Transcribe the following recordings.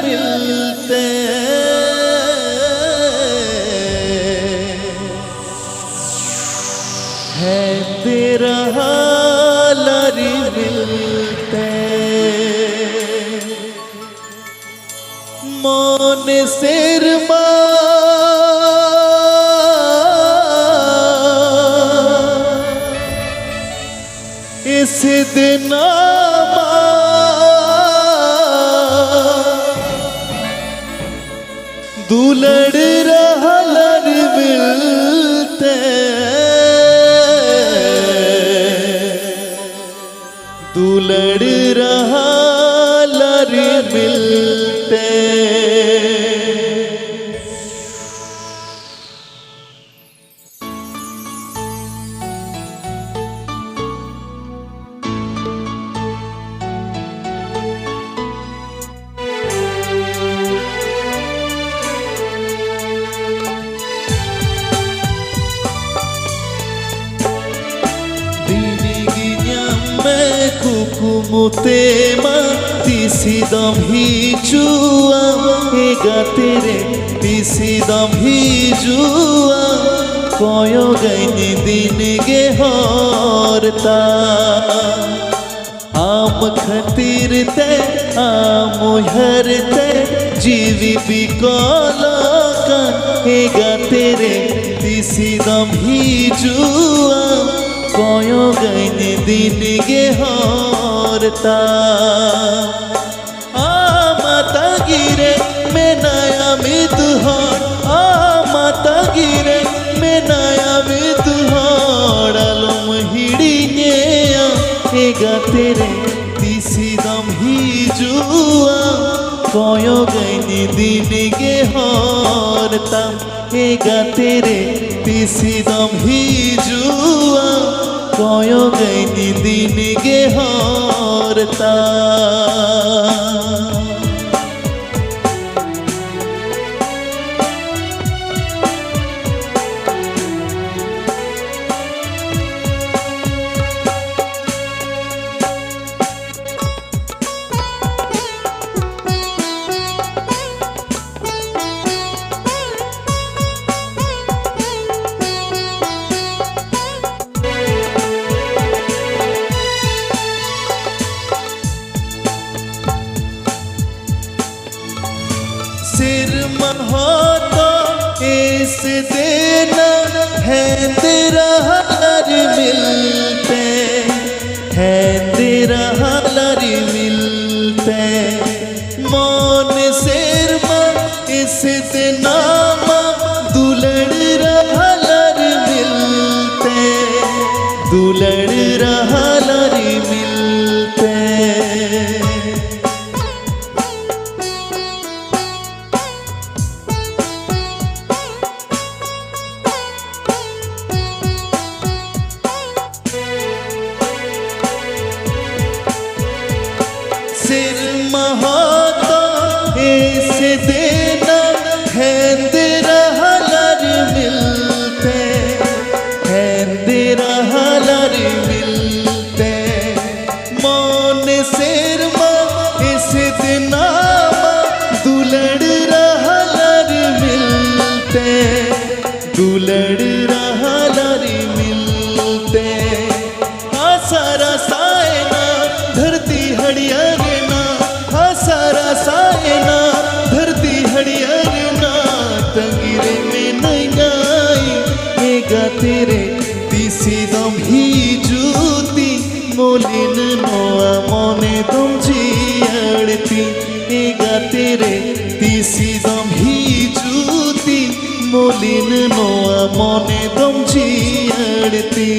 मिलते है तेरा हालारी मिलते मन सिर इस दिन दुलड़ रहा लड़ मिलते दुलड़ रहा लड़ मिलते Mutema tisidam hijua ega tere tisidam hijua koyo gaini din ge horta am khatir te am harte jivi bikoloka ega tere tisidam hijua koyo gaini din ge horta amata gire menaya midhor amata gire menaya midhor alum hidinya ega tere tisidam hijua koyo gaini din ge horta ega tere tisidam hijua koyo gaini din ge horta सिर महोतो इस दिन है तेरा hauler मिलते है तेरा hauler मिलते मन सिर इस दिन दुलड़ रहा लर मिलते दुलड़ रहा लर मिलते सिर महोतो इस दिन है तेरा हालर मिलते है तेरा हालर मिलते मन सिर इस दिन दुलड़ रहा लर मिलते दुलड़ रहा लर मिलते आसारा सायना धरती हड़िया सायना धरती हरियर ना तंगिरे में नैनाई एगा तेरे तिसिदम हिजुती मोलिन नोआ मने तुम जियाड़ती एगा तेरे तिसिदम हिजुती मोलिन नोआ मने तुम जियाड़ती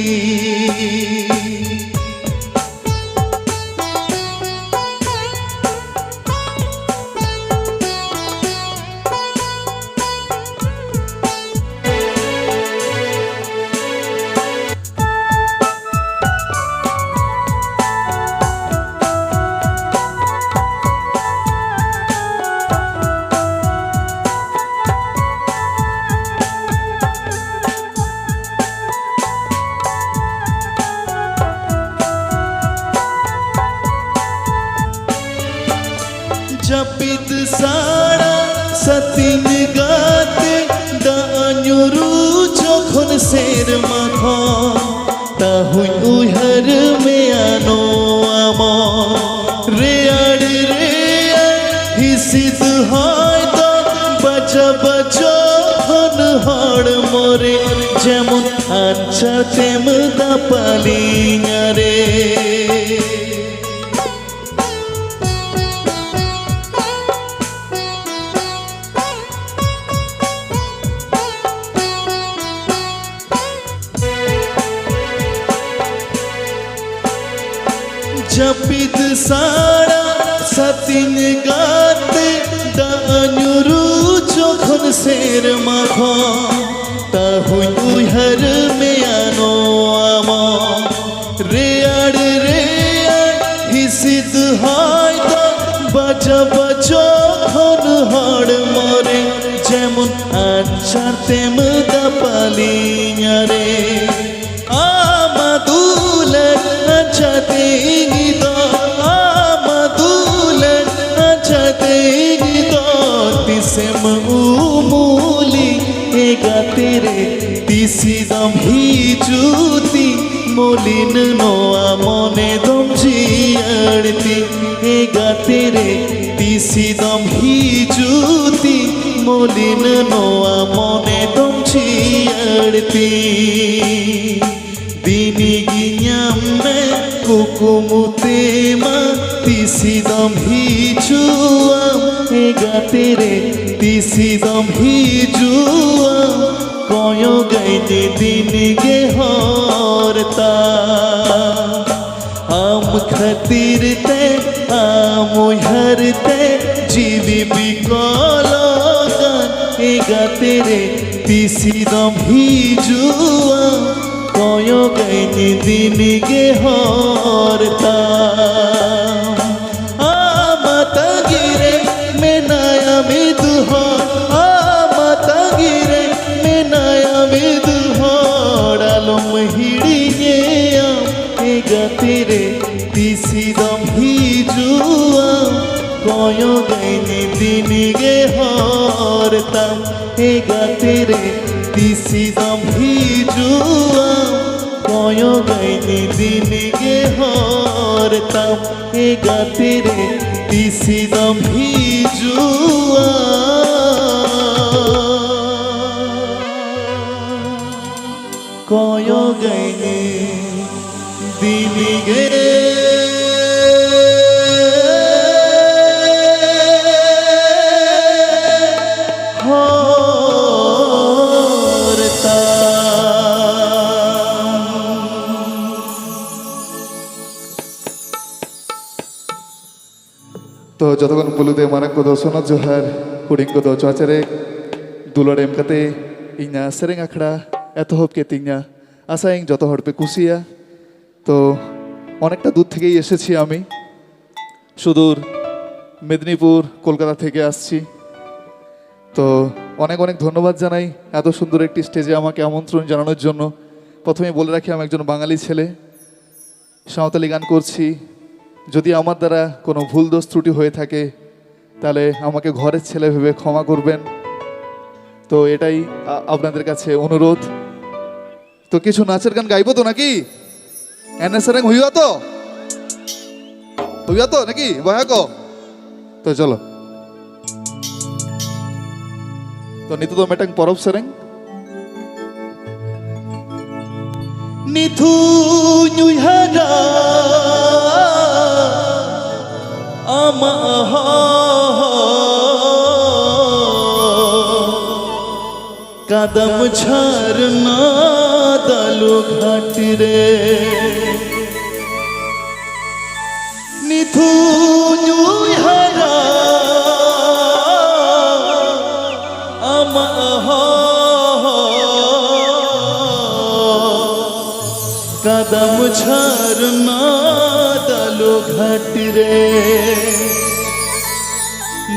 जब Japid sara satin gate daanyuru jokhon ser makhon tahuy uyhar me ano amor rear hisid hoyto bachaba jokhon hor more jemon আচ্ছা তেমদা পালিঙা রে Japid sara satin gate daanyuru jokhon ser makhon tahuy uyhar me ano amor rear hisid hoyto bajaba jokhon hor more jemon achar temda paliña re amadulet achate gido amadulet achate gido tisem umuli গাতে রে তিসি দম হিজুতি মলিন নোয়া মনে দম জিয়াড়তি হে গাতে রে তিসি দম হিজুতি মলিন নোয়া মনে দম জিয়াড়তি দিনি গিয়ামে কুকুমুতে মা তিসি দম হিজুয়াম হে গাতে রে তিসি দম হিজুয়াম কয়ো গাইতে দিন গে হরতা আম খাতির তে আমুই হরতে জীবি বিকল গান এ গাতে রে তিসি দম হিজুয়াম কয়ো গাইতে দিন গে হরতা আমতা গিরে মেনায়া মিদুহ আমতা গিরে মেনায়া মিদুহ আলম হিড়িয়ে এ গাতে রে তিসি দম হিজুয়াম কয়ো গাইনি দিন গে হরতাম এ গাতে রে তিসি দম হিজুয়াম কয়ো গাইনি দিন গে হরতাম এ গাতে রে তিসি দম হিজুয়াম কয়ো গাইনি দিন গে तो जतक्षण पुलुदे मारंग को सोना जोहार हुडिंग को चुआचारे दुलार एम काते इना सेरेंग आखड़ा एतहब के तिंगा आशा इं जत हड़ पे कुसिया तो अनेकटा दूर থেকেই এসেছি আমি সুদূর মেদিনীপুর কলকাতা থেকে আসছি তো অনেক অনেক ধন্যবাদ জানাই এত সুন্দর একটি স্টেজে আমাকে আমন্ত্রণ জানানোর জন্য প্রথমেই বলে রাখি আমি একজন বাঙালি ছেলে সাঁওতালি গান করছি যদি আমার দ্বারা কোনো ভুল দোষ ত্রুটি হয়ে থাকে তাহলে আমাকে ঘরের ছেলে ভেবে ক্ষমা করবেন তো এটাই আপনাদের কাছে অনুরোধ তো কিছু নাচের গান গাইবো তো নাকি এনএসআরএং হইয়া তো নাকি বয়াকো তো চলো তো নিতু তো মেটাং পরব সেরেং নিথু নুইহারা আমা কদম ঝরনা দালু ঘাট রে নিথু নুইহারা আমা कदम झरना दलो घट रे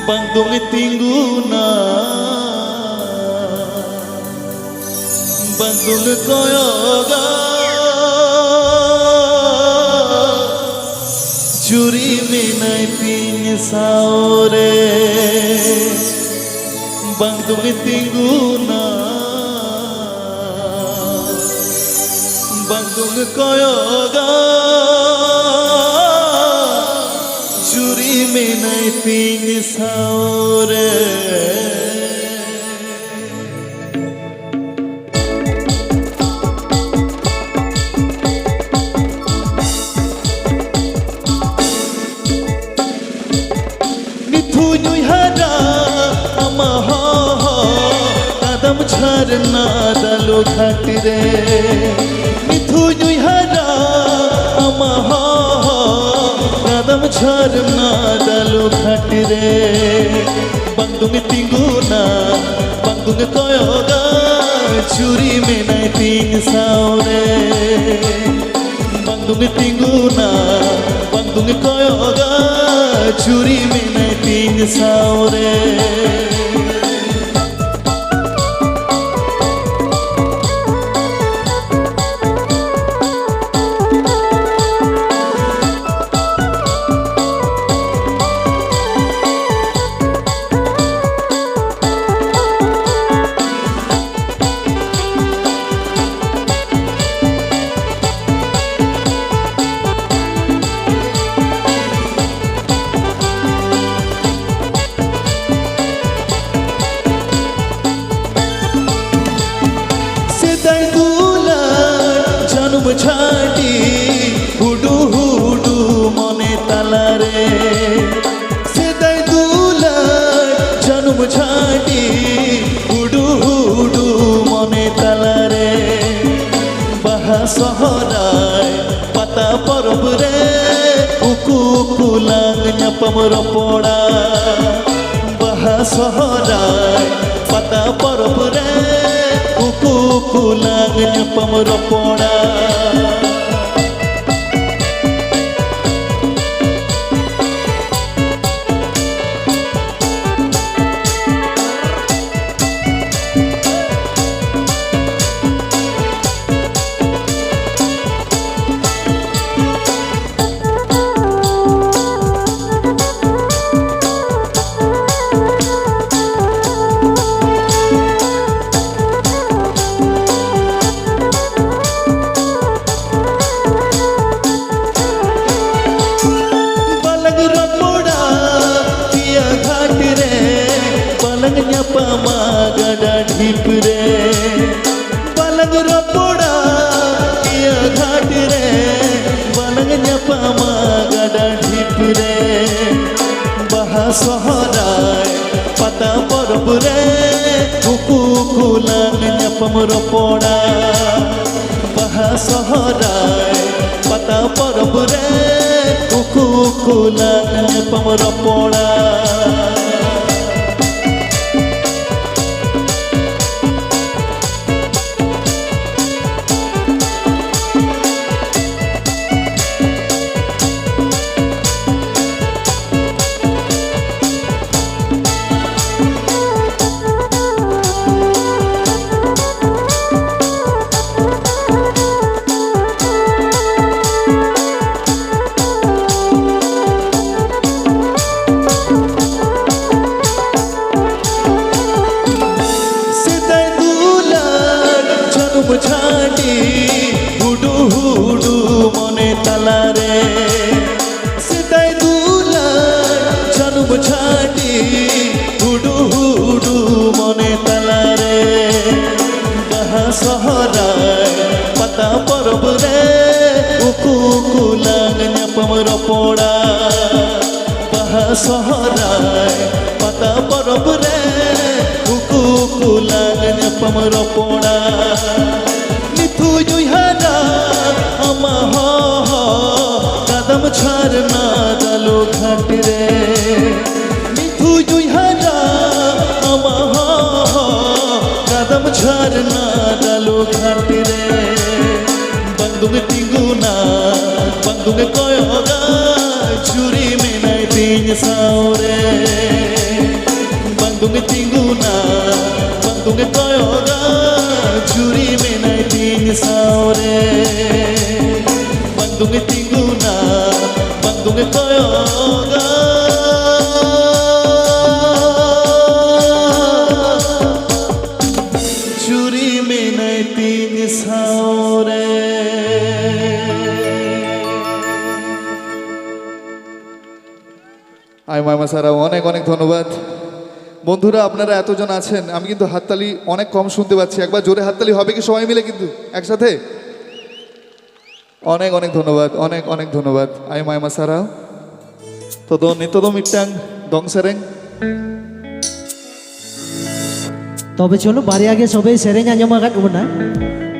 बंदुंग तिंगुना बंदुंग कोयोगा Juri minai ping saore Bandung tingguna Bandung koyoga Juri minai ping saore Nyui hada amaha kadam charna dalo khatire mithu nyui hada amaha kadam charna dalo khatire bandung tinguna bandung koyoga churi menai ting saure bandung tinguna bandung koyoga churi menai ting saure छाटी हुडू हुडू मने तालारे सेदाई दुला जन्म छाटी हुडू हुडू मने तालारे बाहा सहराय पाता परब रे उकु कुलांग न्यापम रपोड़ा बाहा सहराय पाता परब रे uku kulang nyapam ropoda nyapama gada dhip re balang ropoda iya ghat re balang nyapama gada dhip re baha soharay pata parab re uku kulang nyapam ropoda baha soharay pata parab re uku kulang nyapam ropoda छाटी हुडू हुडू मने तालारे सेदाई दुला जन्म छाटी हुडू हुडू मने तालारे बाहा सहराय पाता परब रे उकु कुलांग न्यापम रपोड़ा बाहा सहराय पाता परब रे उकु कुलांग न्यापम रपोड़ा मिथु nyui hada amaha kadam charna dalo khatire मिथु nyui hada amaha kadam charna dalo khatire bandung tinguna bandung koyoga churi menai ting saure bandung tinguna bandung koyoga churi menai ting saure bandung tinguna bandung চুরি মেনাই তিন সাওরে। I মাইমা সারা অনেক অনেক ধন্যবাদ। বন্ধুরা আপনারা এতজন আছেন, আমি কিন্তু হাততালি অনেক কম শুনতে পাচ্ছি। একবার জোরে হাততালি হবে কি সবাই মিলে কিন্তু একসাথে? অনেক অনেক ধন্যবাদ, অনেক অনেক ধন্যবাদ আই মাইমা সারা। তো নিতদম ইটাং দং সেরেং। তবে চলো বাড়ি আগে সবাই সেরেং আঞ্জম আগাত না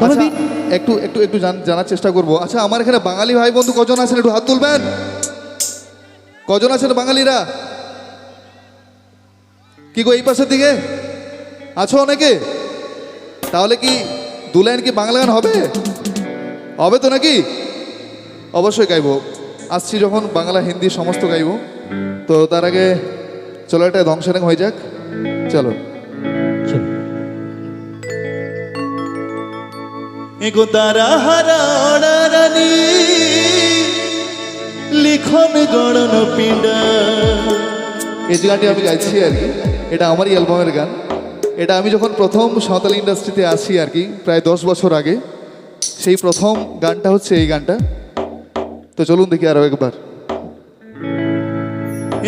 তবে আচ্ছা, একটু একটু একটু জানার চেষ্টা করবো। আচ্ছা, আমার এখানে বাঙালি ভাই বন্ধু কজন আছেন একটু হাত তুলবেন? কজন আছেন বাঙালিরা? কি গো এই পাশের দিকে আছো অনেকে? তাহলে কি দু লাইন কি বাংলা গান হবে? হবে তো নাকি? অবশ্যই গাইবো, আসছি যখন বাংলা হিন্দি সমস্ত গাইবো। তো তার আগে চলো একটা ধ্বংসরেং হয়ে যাক, চলো। চলো এগো তারা হারা অনারানি লিখন গড়ন পিণ্ডা। এই যে গানটি আমি গাইছি আর কি, এটা আমারই অ্যালবামের গান। এটা আমি যখন প্রথম সাঁওতালি ইন্ডাস্ট্রিতে আসি আর কি, প্রায় 10 বছর আগে, সেই প্রথম গানটা হচ্ছে এই গানটা। তো চলুন দেখি আরো একবার।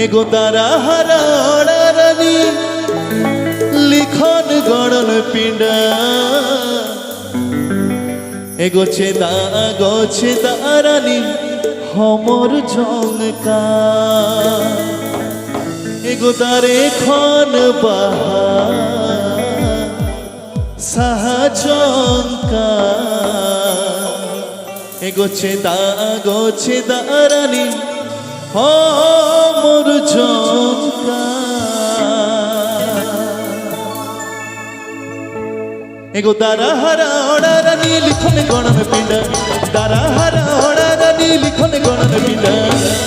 এগো তারা হারা অনারানি লিখন গড়ন পিণ্ডা। এগো চেদা গোছে তারানি হমর জংকা। এগো তারে খন বাহা সাহাজঙ্কা। এগো চেদা গোছে তারানি হমর জংকা। এগো দারা হারা অড়ারানি লিখন গণন পিণ্ডা। দারা হারা অড়ারানি লিখন গণন পিণ্ডা।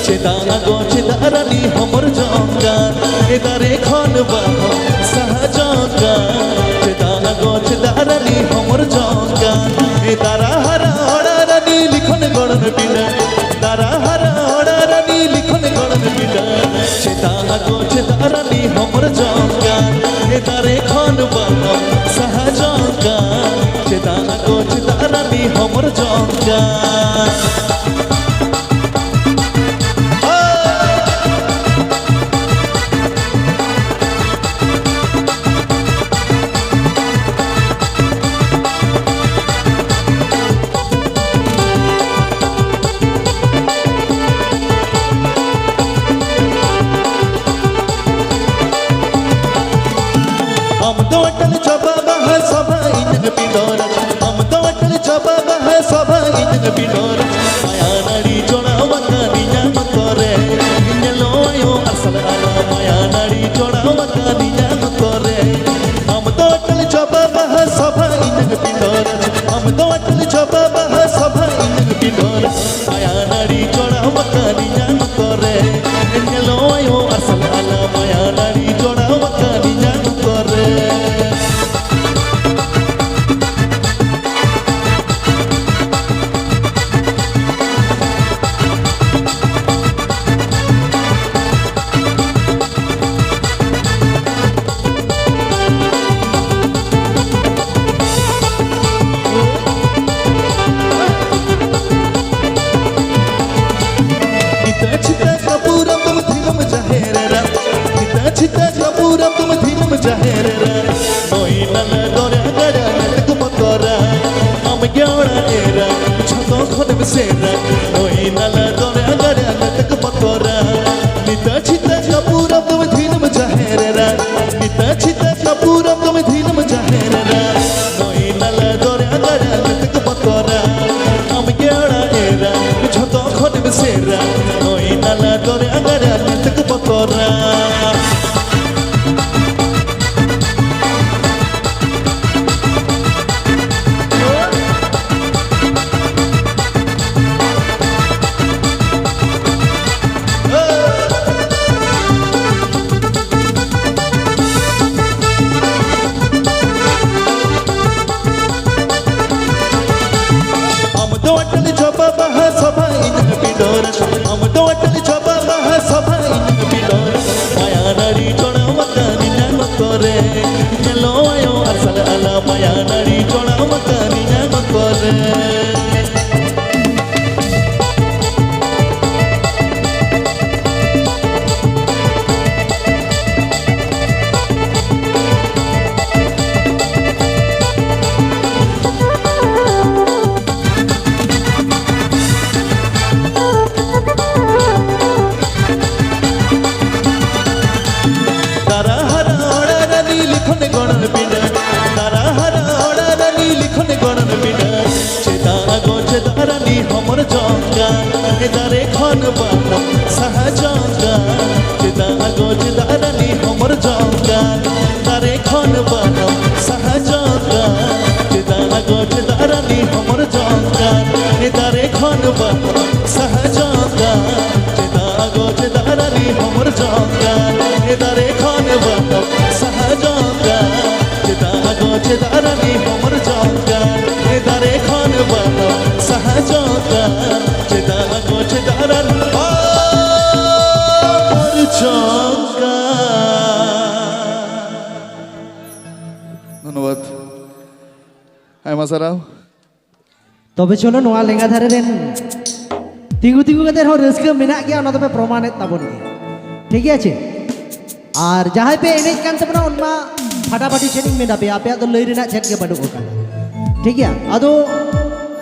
চেদা গো চেদারানি হমর জঙ্গা। এ দারে খন বাহ সাহাজঙ্গা। চেদা গো চেদারানি হমর জঙ্গা। এ দারা হারা অড়ারানি লিখন গণন পিণ্ডা। দারা হারা অড়ারানি লিখন গণন পিণ্ডা। চেদা গো চেদারানি হমর জঙ্গা। এ দারে খন বাহ সাহাজঙ্গা। চেদা গো চেদারানি হমর জঙ্গা। I'm the one to the chopper, খন বানাম সাহাজঙ্গার চেদা গো চেদা রানী हमर জঙ্গার তারে খন বানাম সাহাজঙ্গার চেদা গো চেদা রানী हमर জঙ্গার তারে খন বানাম সাহাজঙ্গার চেদা গো চেদা রানী हमर জঙ্গার তারে খন বানাম সাহাজঙ্গার চেদা গো চেদা রানী हमर জঙ্গার তারে খন বানাম সাহাজঙ্গার চেদা গো চেদা রানী हमर জঙ্গার। ধন্যবাদ হ্যাঁ মাসারাও তবে চলো নোয়া লেঙ্গাধারে রেন ᱛᱤᱸᱜᱩ ᱛᱤᱸᱜᱩ ᱠᱟᱛᱮ ᱦᱚᱸ ᱨᱟᱹᱥᱠᱟᱹ ᱢᱮᱱᱟᱜ ᱜᱮᱭᱟ ᱚᱱᱟ ᱫᱚᱯᱮ ᱯᱨᱚᱢᱟᱱᱮᱫ ᱛᱟᱵᱚᱱ ᱜᱮᱭᱟ ᱴᱷᱤᱠ ᱟᱪᱷᱮ ᱟᱨ ᱡᱟᱦᱟᱸᱭ ᱯᱮ ᱮᱱᱮᱡ ᱠᱟᱱ ᱛᱟᱵᱚᱱᱟ ᱚᱱᱟ ᱯᱷᱟᱴᱟᱯᱷᱟᱴᱤ ᱪᱮᱫ ᱤᱧ ᱢᱮᱱᱟ ᱯᱮᱭᱟ ᱟᱯᱮᱭᱟᱜ ᱫᱚ ᱞᱟᱹᱭ ᱨᱮᱱᱟᱜ ᱪᱮᱫ ᱜᱮ ᱵᱟᱹᱱᱩᱜ ᱟᱠᱟᱫᱟ ᱴᱷᱤᱠ ᱜᱮᱭᱟ ᱟᱫᱚ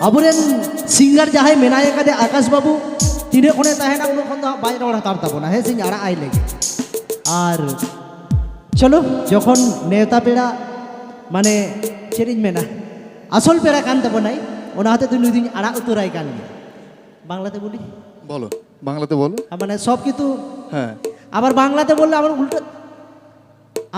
ᱟᱵᱚᱨᱮᱱ ᱥᱤᱝᱜᱟᱨ ᱡᱟᱦᱟᱸᱭ ᱢᱮᱱᱟᱭ ᱟᱠᱟᱫᱮ ᱟᱠᱟᱥ ᱵᱟᱹᱵᱩ ᱛᱤᱱᱟᱹᱜ ᱠᱷᱚᱱᱮ ᱛᱟᱦᱮᱱᱟ ᱩᱱᱟᱹᱜ ᱠᱷᱚᱱ ᱫᱚ ᱵᱟᱭ ᱨᱚᱲ ᱦᱟᱛᱟᱲ ᱛᱟᱵᱚᱱᱟ ᱦᱮᱸ ᱥᱮᱧ ᱟᱲᱟᱜ ᱟᱭ ᱞᱟᱹᱜᱤᱫ ᱟᱨ চলো যখন নেতা পেড়া মানে ᱪᱮᱫ ᱤᱧ ᱢᱮᱱᱟ আসল পেড়া কান তাবনাই ওনা হাতে তুই নুই দিন আড়াগ উতরাই কান বাংলাতে বলি বলো বাংলাতে বলো মানে সব কিছু হ্যাঁ আবার বাংলাতে বললে আবার উল্টো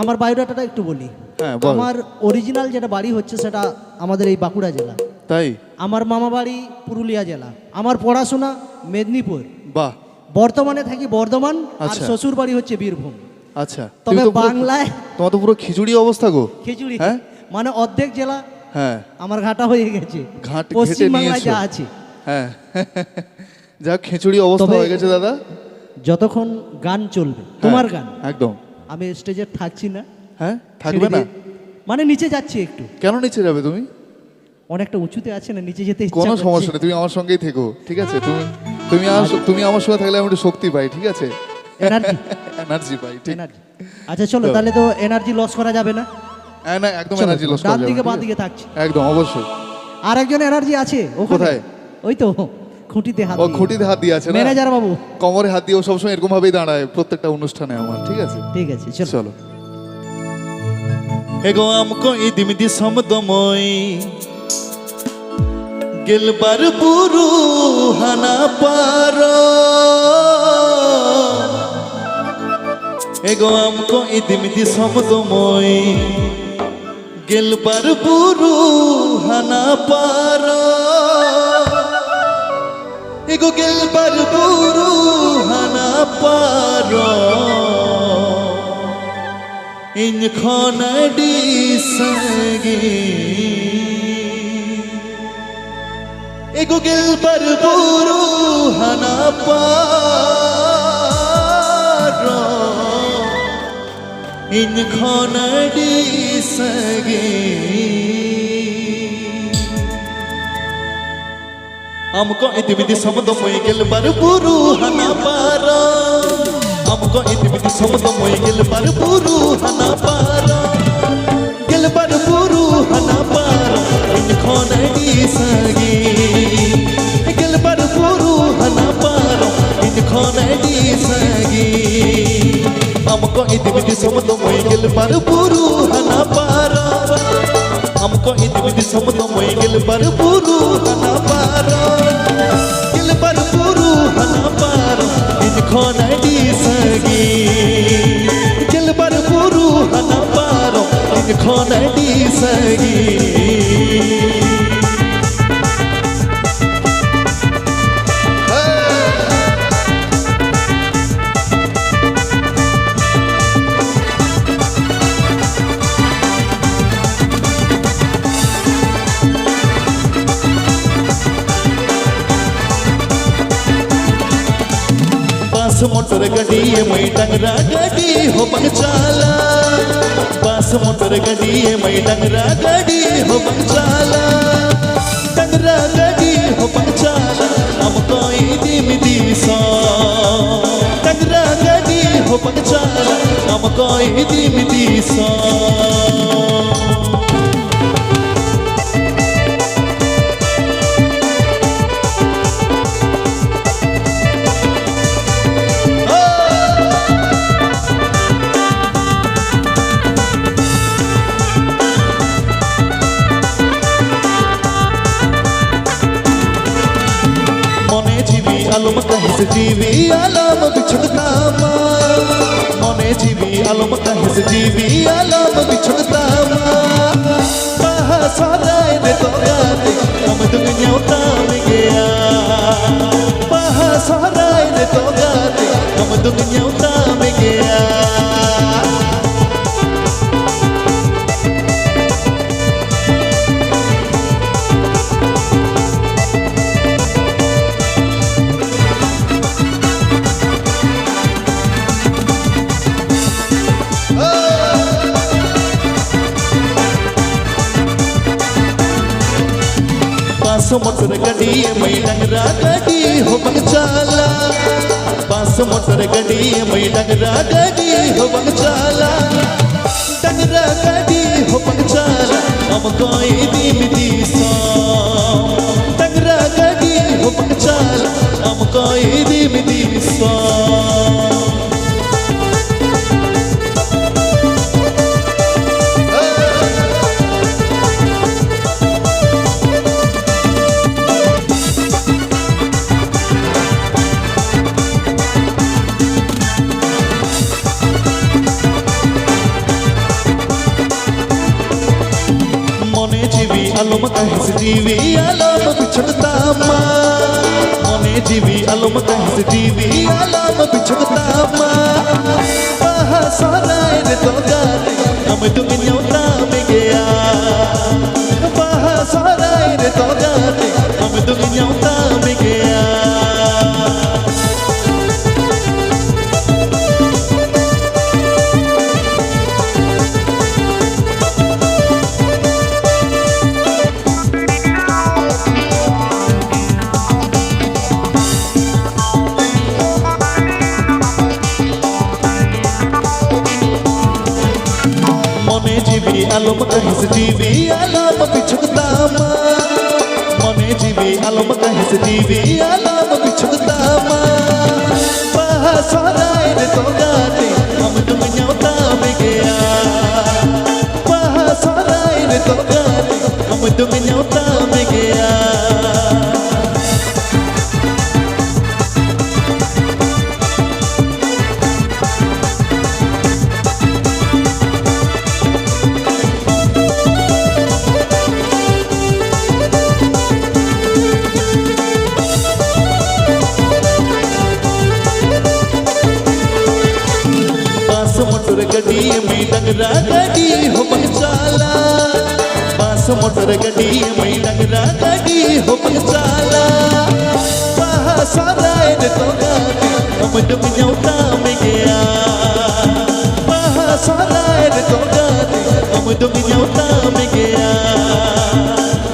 আমার বায়োডাটাটা একটু বলি হ্যাঁ, বল। আমার অরিজিনাল যেটা বাড়ি হচ্ছে সেটা আমাদের এই বাঁকুড়া জেলা তাই আমার মামা বাড়ি পুরুলিয়া জেলা আমার পড়াশোনা মেদিনীপুর বাহ বর্তমানে থাকি বর্ধমান আর আচ্ছা। শ্বশুর বাড়ি হচ্ছে বীরভূম আচ্ছা তবে তুমি তো পুরো- বাংলায় তোমার তো পুরো খিচুড়ি অবস্থা গো খিচুড়ি হ্যাঁ মানে অর্ধেক জেলা হ্যাঁ আমার ঘাটা হয়ে গেছে ঘাট ঘেটে পশ্চিম বাংলায় নিয়েছো যা আছে হ্যাঁ যাক খিচুড়ি অবস্থা তবে- হয়ে গেছে দাদা যতক্ষণ গান চলবে হ্যাঁ, তোমার গান একদম আমি স্টেজে থাকছি না হ্যাঁ থাকবে ছেড়ে না দিয়ে- মানে নিচে যাচ্ছি একটু কেন নিচে যাবে তুমি অনেকটা উঁচুতে আছে না নিচে যেতে ইচ্ছা কোনো করছে। সমস্যা নেই তুমি আমার সঙ্গেই থেকো ঠিক আছে তুমি আমার সঙ্গে থাকলে আমি একটু শক্তি পাই ঠিক আছে এনার্জি এনার্জি পাই ঠিক এনার্জি আচ্ছা চলো তাহলে তো এনার্জি লস করা যাবে না হ্যাঁ না একদম চলো, এনার্জি লস করা ডান যাবে দিকে না, বাঁ ঠিক দিকে আছে? থাকছি একদম অবশ্যই আর একজন এনার্জি আছে ওখানে। কোথায়? ওই তো খুঁটিতে হাত ও দিয়ে। খুঁটিতে হাত দিয়ে আছে না ম্যানেজার বাবু কোমরে হাত দিয়ে ও সবসময় এরকম ভাবেই দাঁড়ায় প্রত্যেকটা অনুষ্ঠানে আমার ঠিক আছে ঠিক আছে চলো চলো এগো আমকো ইদিমিদি সমদময় গেলবার পুরু হানা পার এগো আমকো ইদিমিদি সমদময় গেলবার পুরু হানা পার এগো গেলবার পুরু হানা পার in khonadi sagi ego gel par buru hana paro in khonadi sagi हमको इतिमिति शब्द मोई गेल पर पुरु हना पारा हमको इतिमिति शब्द मोई गेल पर पुरु हना पारा गेल पर पुरु हना पारा इन खोनडी सगी गेल पर पुरु हना पारा इन खोनडी सगी हमको इतिमिति शब्द मोई गेल पर पुरु हना पारा हमको इतिमिति शब्द मोई गेल पर पुरु हना पारा गेल पर पुरु हना पारा इन खोनडी सगी गेल पर पुरु हना पारा इन खोनडी सगी बस मोटर गड्डी मई डंगरा गड्डी हो बंचाला बस मोटर गड्डी मई डंगरा गड्डी हो बंचाला डंगरा गड्डी हो बंचाला हम कोई दिमिदी सा डंगरा गड्डी हो बंचाला हम कोई दिमिदी सा মনে জীবি আলম কাহিস জীবী আলম বিছুকতামা মনে জীবী আলম কাহিস জীবী আলম বিছুকতামা বাহা সরাই রে তোগাতে हम दुनिया उतार गया बाहा सराय रे তোগাতে हम दुनिया उतार गया पासो मोटर गड्डी मई डंगरा गड्डी हो बंगचाला पासो मोटर गड्डी मई डंगरा गड्डी हो बंगचाला डंगरा गड्डी हो बंगचाला हम कोई दीमती सो डंगरा गड्डी हो बंगचाला हम कोई दीमती सो আলম কাহিস জীবী আলম বিছুকতামা মনে জীবী আলম কাহিস জীবী আলম বিছুকতামা বাহা সরাই রে তোগাতে हम दुनिया उतार गया बाहा सराय रे তোগাতে हम दुनिया उतार गया আলম কাহিস জীবী আলম বিছুকতামা মনে জীবী আলম কাহিস জীবী আলম বিছুকতামা বাহা সরাই রে তোগাতে हम दुनिया उतार गया बाहा सराय रे তোগাতে हम दुनिया उतार गया मोटर गड्डी में डंगरा गड्डी हो बंगचाला पास मोटर गड्डी में डंगरा गड्डी हो बंगचाला बाहा सराय रे তোগাতে हम दुनिया उतार गया बाहा सराय रे তোগাতে हम दुनिया उतार गया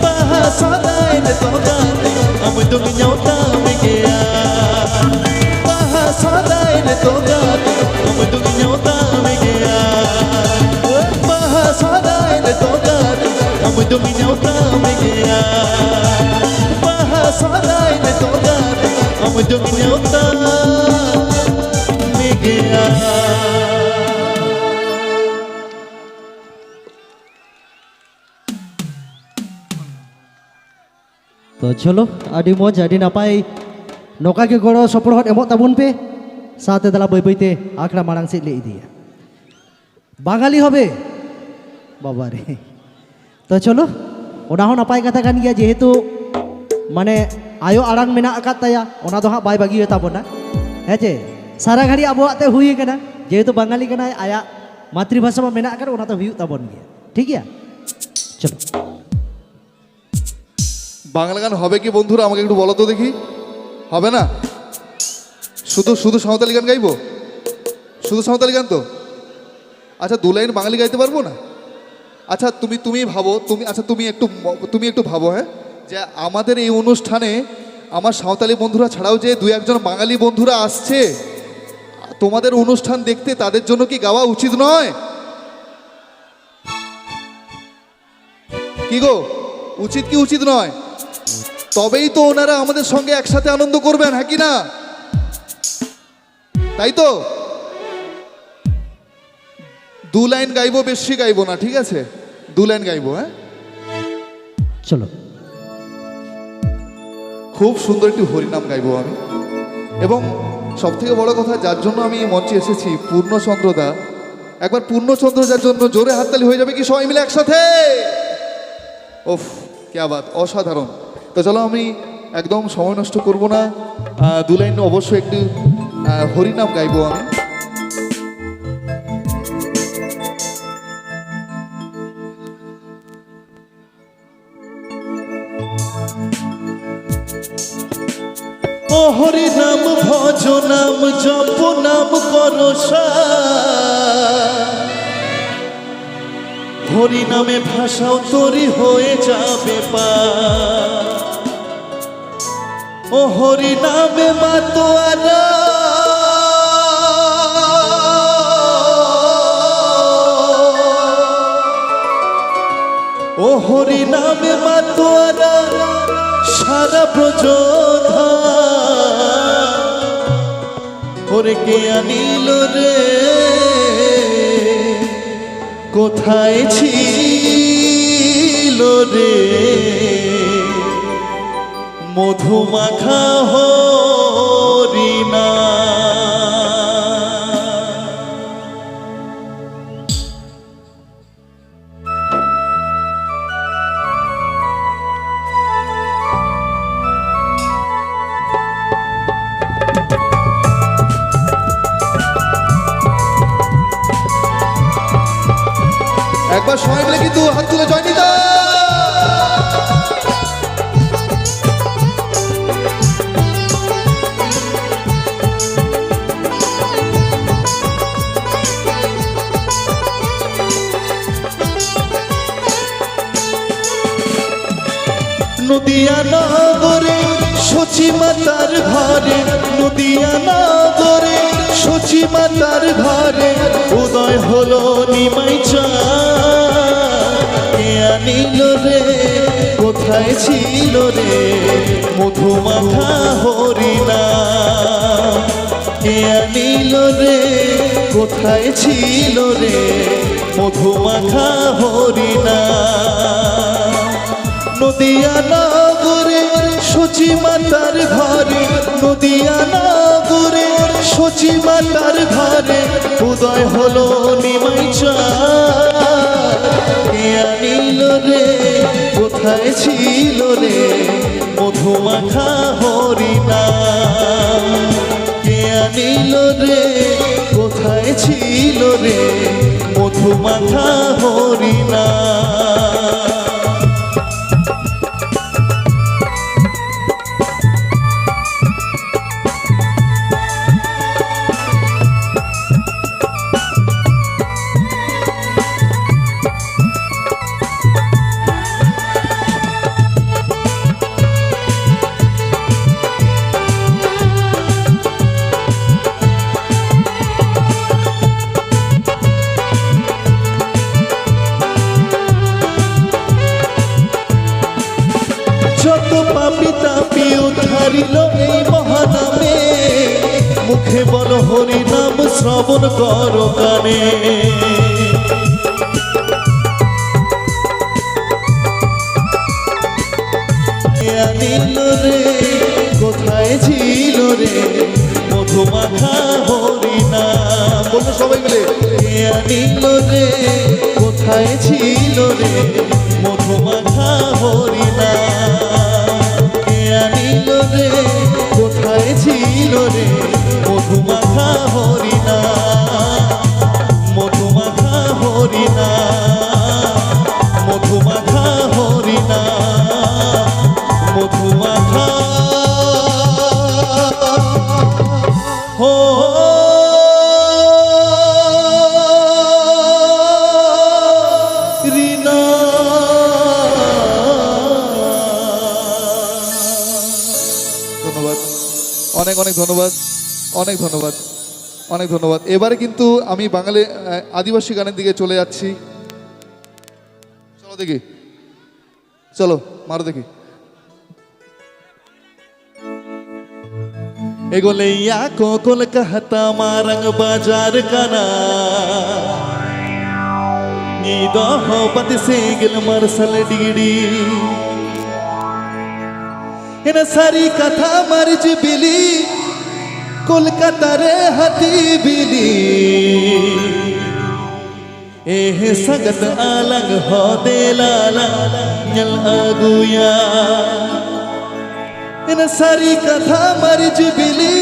बाहा सराय रे তোগাতে हम दुनिया उतार गया बाहा सराय रे তোগাতে हम दुनिया उतार गया बाहा सराय रे তোগাতে हम दुनिया उतार गया बाहा सराय रे তোগাতে हम दुनिया उतार गया तो चलो आदि मौज आदि नापाय नौका के गड़ो सपोर्ट एमो ताबुन पे साथे दला बई बईते आखड़ा मारांग से ले दिया बांगाली होबे बाबा रे तो चलो ओना हो नापाय कथा कान गया जेहेतु माने आयो आड़ांग मेना आकात ताया ओना दो हां बाय बागी ताबोना हेचे सारा घड़ी आबोआते हुई कना जेहेतु बांगाली कना आया मातृभाषा में मेना आकार ओना तो हुई ताबोन गया ठीक है चलो বাংলা গান হবে কি বন্ধুরা আমাকে একটু বলো তো দেখি হবে না শুধু শুধু সাঁওতালি গান গাইবো শুধু সাঁওতালি গান তো আচ্ছা দু লাইন বাঙালি গাইতে পারবো না আচ্ছা তুমি ভাবো তুমি একটু ভাবো হ্যাঁ যে আমাদের এই অনুষ্ঠানে আমার সাঁওতালি বন্ধুরা ছাড়াও যে দু একজন বাঙালি বন্ধুরা আসছে তোমাদের অনুষ্ঠান দেখতে তাদের জন্য কি গাওয়া উচিত নয় কি গো উচিত কি উচিত নয় তবেই তো ওনারা আমাদের সঙ্গে একসাথে আনন্দ করবেন হ্যাঁ কি না তাই তো দু লাইন গাইবো বেশি গাইবো না ঠিক আছে দু লাইন গাইবো হ্যাঁ চলো খুব সুন্দর একটি হরিনাম গাইবো আমি এবং সব থেকে বড় কথা যার জন্য আমি এই মঞ্চে এসেছি, পূর্ণচন্দ্রদা। একবার পূর্ণচন্দ্র যার জন্য জোরে হাততালি হয়ে যাবে কি সবাই মিলে একসাথে? ওফ, ক্যা বাত, অসাধারণ। তো চলো, আমি একদম সময় নষ্ট করব না, দু লাইন অবশ্যই একটু হরিনাম গাইবো আমি। ও হরি নাম ভজ নাম জপ নাম করসা, হরি নামে ভাষাও তরি হয়ে যাবে পা। ও হরি নামে মাতোয়ারা, ও হরি নামে মাতোয়ারা সারা ব্রজধা। ওরে কে আনিল রে, কোথায় ছিল রে, মধুমাখা হরিনা। একবার সবাই মিলে কিন্তু হাত তুলে জয় নিতা। নদিয়া নগরে সচি মাতার ঘরে, নদিয়া নগরে সচি মাতার ঘরে উদয় হলো নিমাই চাঁদ। কে আনিল রে, কোথায় ছিল রে, মধুমাখা হরিনা। কে আনিল রে, কোথায় ছিল রে, মধুমাখা হরিনা। নদিয়া নগরে সচি মাতার ঘরে, নদিয়া নগরে সচি মাতার ঘরে উদয় হলো নিমাই চাঁদ। কে আনিল রে, কোথায় ছিল রে, মধুমাখা হরিনা। কে আনিল রে, কোথায় ছিল রে, মধুমাখা হরিনা। যত পাপি তাপি উদ্ধারিল এই মহানামে, মুখে বল হরি নাম শ্রবণ কর কানে। কে আনিল রে, কোথায় ছিল রে, মধুমাখা হরিনা। বলুন সবাই মিলে। কে আনিল রে, কোথায় ছিল রে, মধুমাখা হরিনা। কে আনিল রে, কোথায় ছিল রে, মধুমাখা হরিনা। মধুমাখা হরিনা, মধুমাখা হরিনা, মধুমাখা হরিনা। ধন্যবাদ, অনেক অনেক ধন্যবাদ, অনেক ধন্যবাদ, অনেক ধন্যবাদ। এবারে কিন্তু আমি বাঙালি আদিবাসী গানের দিকে চলে যাচ্ছি। চলো দেখি, চলো মারো দেখি। एगोलैया को कोलकाता मारंग बाजार कना नीदो हो पति से गिल मरसल डिगड़ी इन सारी कथा मर्ज बिली কলকাতারে হাতি বিলি এহ সগত আলং হদে লালা nyal aguya in sari katha marj bili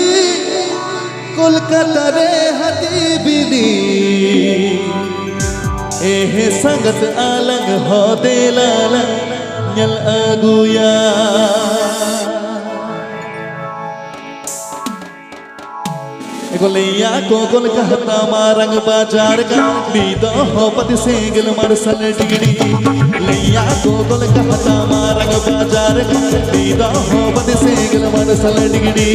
কলকাতারে হাতি বিলি এহ সগত আলং হদে লালা nyal aguya गोलिया को कोलकाता मारंग बाजार का नीदो हो पति सेगल मरसल डिगड़ी लिया को कोलकाता मारंग बाजार का नीदो हो पति सेगल मरसल डिगड़ी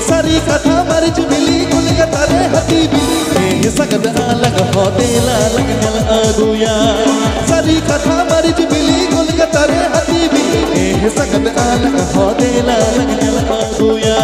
सारी कथा मरज मिली कोलकाता रे हती बिली ए सगद अलग हो देला लगल अगुया सारी कथा मरज मिली कोलकाता रे हती बिली ए सगद अलग हो देला लगल अगुया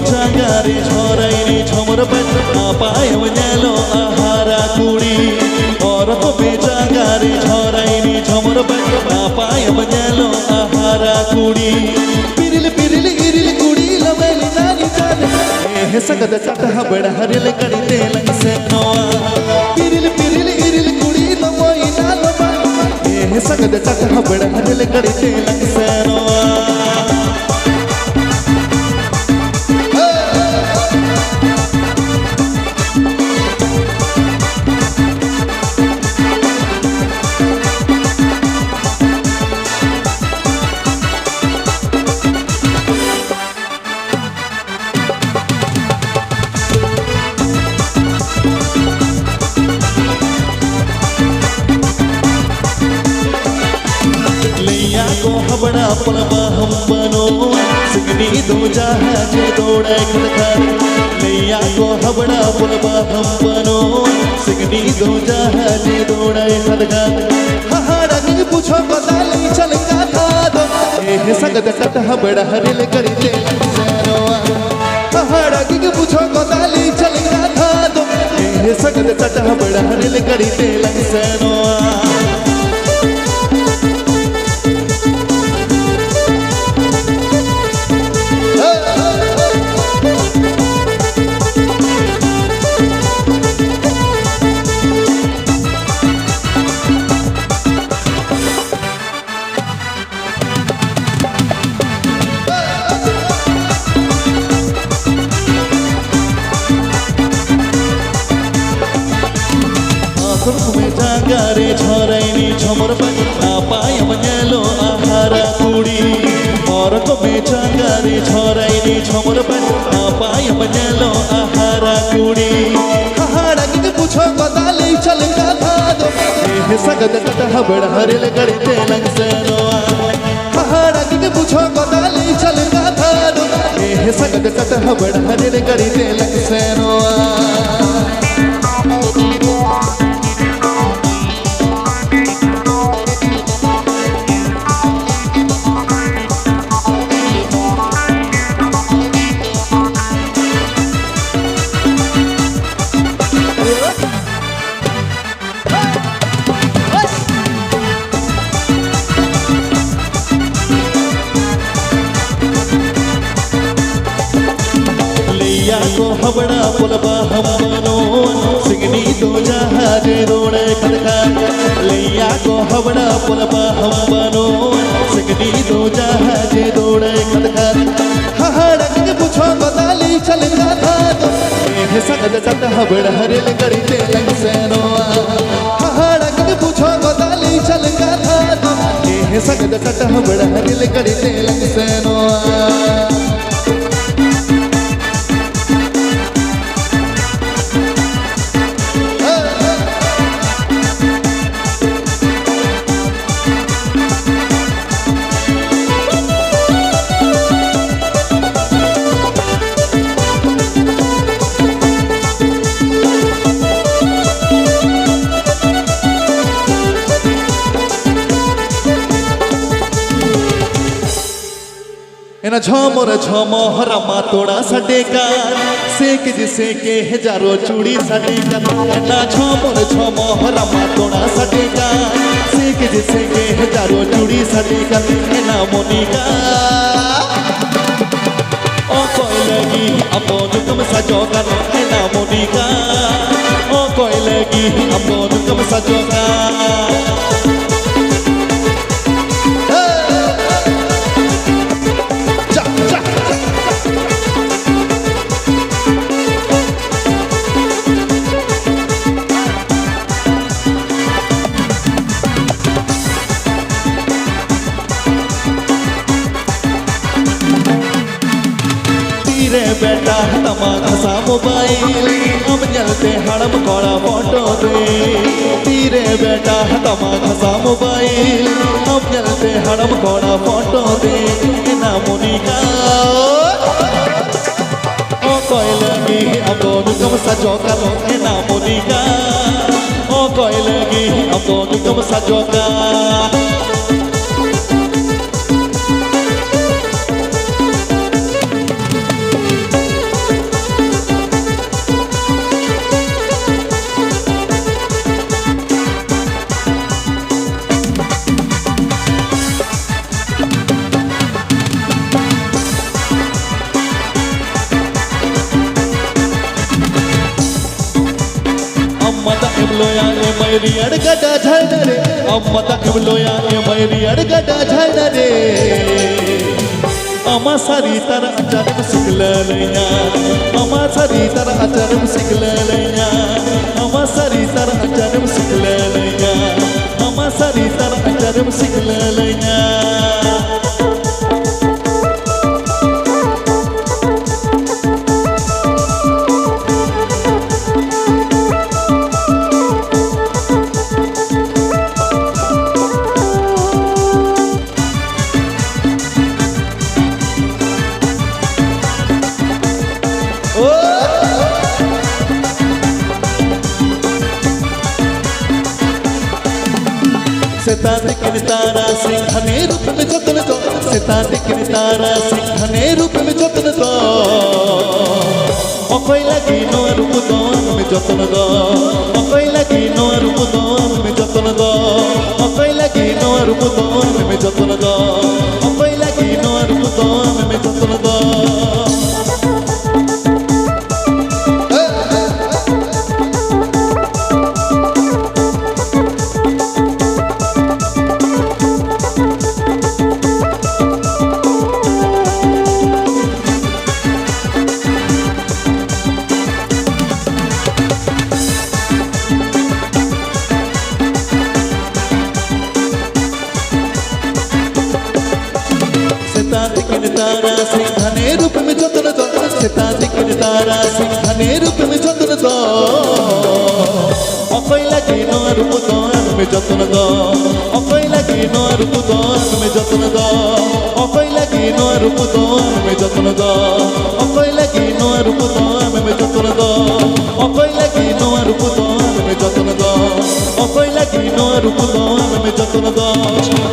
Jagare choraini chomor ban apayam nyalo ahara kudi aurat be jagare choraini chomor ban apayam nyalo ahara kudi piril piril iril kudi lameli nani jane eh sagad chatha bada haril kadi telang se noa piril piril iril kudi lamoi na lama eh sagad chatha bada haril kadi telang se noa को हबड़ा पलवा हम बनो सिगनी दो जहाज दौड़े खड़खड़ लिया को हबड़ा पलवा हम बनो सिगनी दो जहाज दौड़े खड़खड़ हहाड़ा की पूछो बताली चल का था दो ए सगद कट हबड़ा हरिल करते सरोआ हहाड़ा की पूछो बताली चल का था दो ए सगद कट हबड़ा हरिल करते सरोआ में जागारे छोराइनी छोमर बन आपायम nyalo ahara kudi और को में जागारे छोराइनी छोमर बन आपायम nyalo ahara kudi हहाड़ा की पूछो बताली चल का था दो ए सगद कटा बड़ा हरिल करते लंग से नोआ हहाड़ा की पूछो बताली चल का था दो ए सगद कटा बड़ा हरिल करते लंग से नोआ को हबड़ा पुलबा हम बनो सिगनी दो जहाज दौड़े खड़खड़ लिया को हबड़ा पुलबा हम बनो सिगनी दो जहाज दौड़े खड़खड़ हहाड़ा के पूछो बताली चल का था तो ए सगद चट हबड़ा हरिल करते लंग से नोआ हहाड़ा के पूछो बताली चल का था तो ए सगद चट हबड़ा हरिल करते लंग से नोआ झमर झमर रमा तोड़ा सडेकार सेक जिसे के हजारों चूड़ी सडेकार ना झमर झमर रमा तोड़ा सडेकार सेक जिसे के हजारों चूड़ी सडेकार ना मोनिका ओ कोई लगी अपो दुकम सजोकर ना मोनिका ओ कोई लगी अपो दुकम सजोकर बेटा तमा खसा मोबाइल हम जलते हड़म कोड़ा फोटो दे तीरे बेटा तमा खसा मोबाइल हम जलते हड़म कोड़ा फोटो दे ना मोनिका ओ कोई लगी अब दुकम सजो कर ना मोनिका ओ कोई लगी अब दुकम सजो कर अम्मता इमलोया ए मैरी अड़गड़ा झड़ रे अम्मता इमलोया ए मैरी अड़गड़ा झड़ रे अमा सारी तरह अचानक सिखल लैया अमा सारी तरह अचानक सिखल लैया अमा सारी तरह अचानक सिखल लैया अमा सारी तरह अचानक सिखल लैया सेता दिखने तारा सिंघने रूप में जतन दो सेता दिखने तारा सिंघने रूप में जतन दो ओ कोई लगी नो रूप दो में जतन दो ओ कोई लगी नो रूप दो में जतन दो ओ कोई लगी नो रूप दो में जतन दो ओ कोई लगी नो रूप दो में जतन दो तारा सिंघने रूप में जतन दो सेता दिखने तारा सिंघने रूप में जतन दो ओ कोई लगी नो रूप दो में जतन दो ओ कोई लगी नो रूप दो में जतन दो ओ कोई लगी नो रूप दो में जतन दो ओ कोई लगी नो रूप दो में जतन दो ओ कोई लगी नो रूप दो में जतन दो ओ कोई लगी नो रूप दो में जतन दो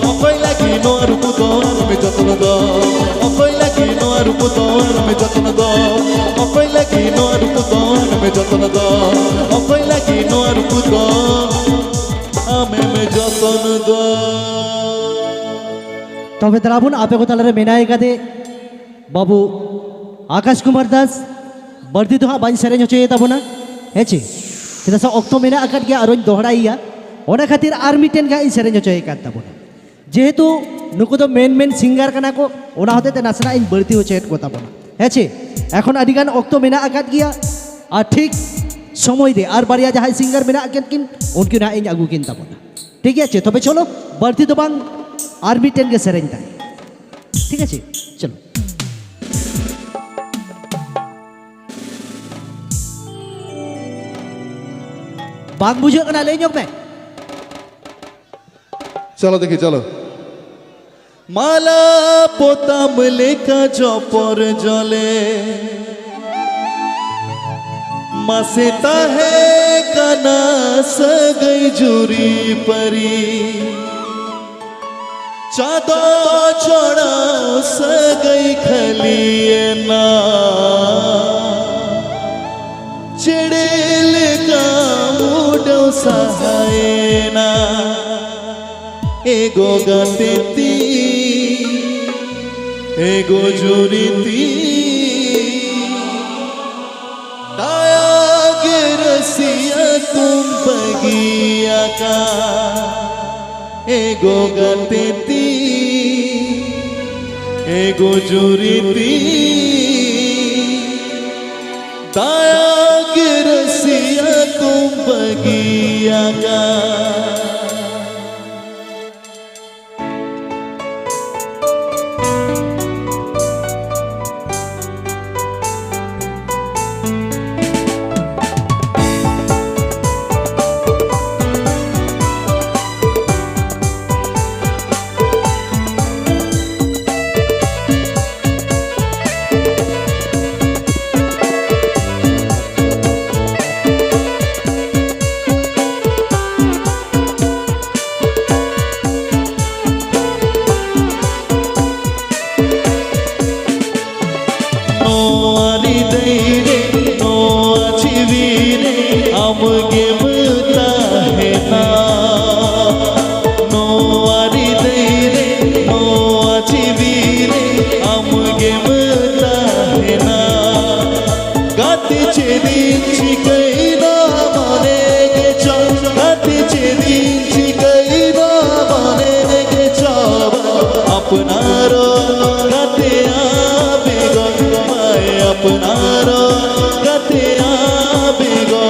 ओ कोई लगी नो रूप दो में जतन दो ओ कोई लगी नो रूप दो में जतन दो ओ कोई लगी नो रूप दो में जतन दो ओ कोई लगी नो रूप दो में जतन दो तबे द्राबुन आपे को तालरे मेनाय कादे बाबू आकाश कुमार दास बर्दी तो बाñ सेरेñ होचे ताबोना हेचे चेदा सा ऑक्टो मेना आकाट गया आरोñ दोहराइया ओना खातिर आर मिटेन गा इन सेरेñ होचे कात ताबोना जेहेतु नुको तो मेन सिंगार कना को ओना होते नासना इन बर्ती होचे को ताबोना हेचे এখন আদিগান অক্ত মেনা আকাত গিয়া আর ঠিক সময় দে আর বাড়িয়া যাহাই সিঙ্গার মেনা আকেন কিন উনকি না ইন আগু কিন তাবোনা ঠিক আছে তবে চলো বাড়তি তো বাং আর্মি 10 কে সেরেñ তাই ঠিক আছে চলো बाग बुझे कना ले जोक में चलो देखिए चलो माला पोताम लेका जपर जले मासेता है कना सगई जुरी परी चाँदो छोड़ा सगई खलिए ना चिड़ेल का मुडो सहायना एगो गतेती एगो जुरीती दाया के रसिया तुम बगिया का एगो गतेती एगो जुरीती दाया के रसिया तुम बगिया का आमगे मता है ना नो आरी दे रे नो आजीवी रे आमगे मता है ना गाती चेदी चिकई ना माने के चा गाती चेदी चिकई ना माने के चा अपना रो गाते आबे गो माय अपना रो गाते आबे गो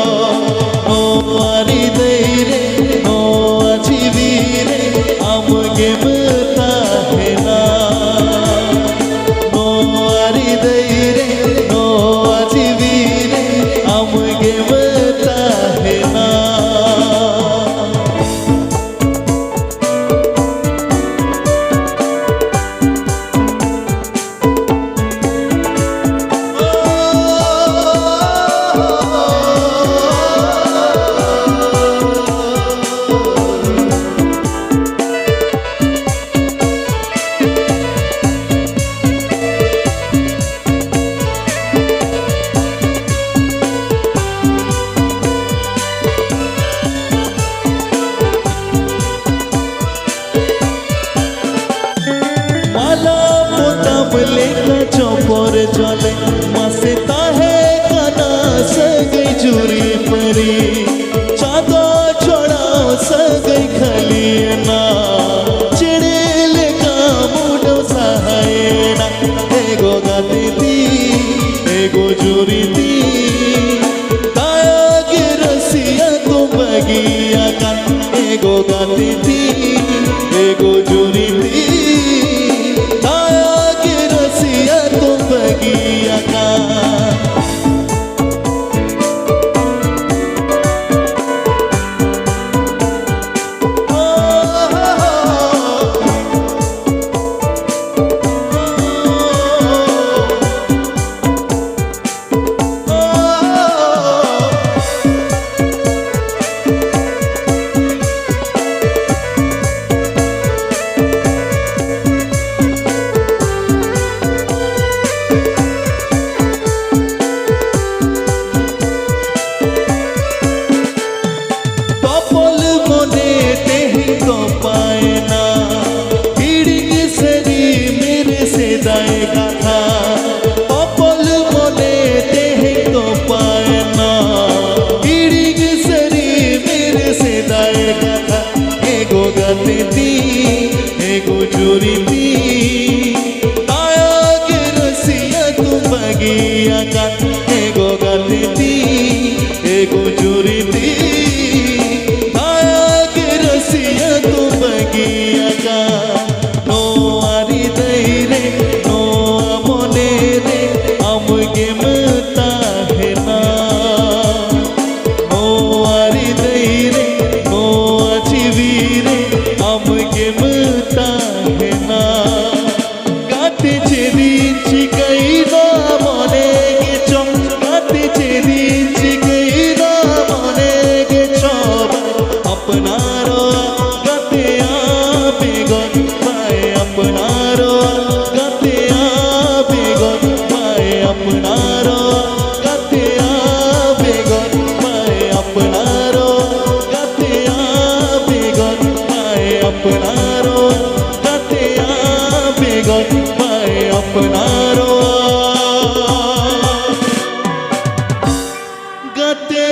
आरी दे रे नो आजीवी रे आमगे मता है ना नो आरी दे रे नो आजीवी रे आमगे मता है ना लेका चौपर जले मासे ताहे काना सगई जुरी परी चाँदो छोड़ा सगई खलिए ना चिड़ेल का मुडो सहायना एगो गाती एगो जुरी ती दाया के रसिया तुम बगिया का एगो गाती एगो जुरी ती बगिया का अपनारो गाते बेगन पाए अपनारो गाते